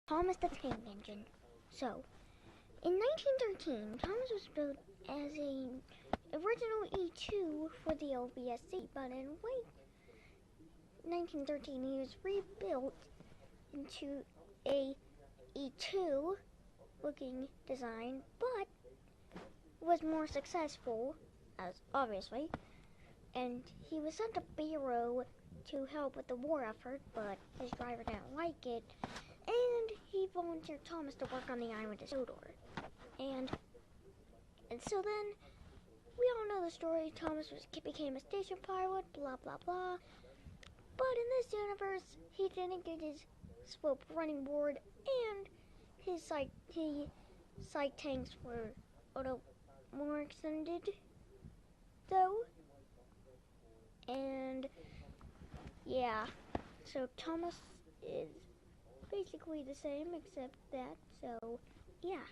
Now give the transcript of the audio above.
Thomas the Tank Engine. So, in 1913, Thomas was built as a original E2 for the LBSC, but in late 1913 he was rebuilt into a E2 looking design, but was more successful, as obviously, and he was sent to Beirut to help with the war effort, but his driver didn't like it, and he volunteered Thomas to work on the island of Sodor. And so then, we all know the story. Thomas became a station pilot, blah blah blah. But in this universe, he didn't get his slope running board, and his side tanks were a little more extended, though. And yeah, so Thomas is basically the same except that. So yeah.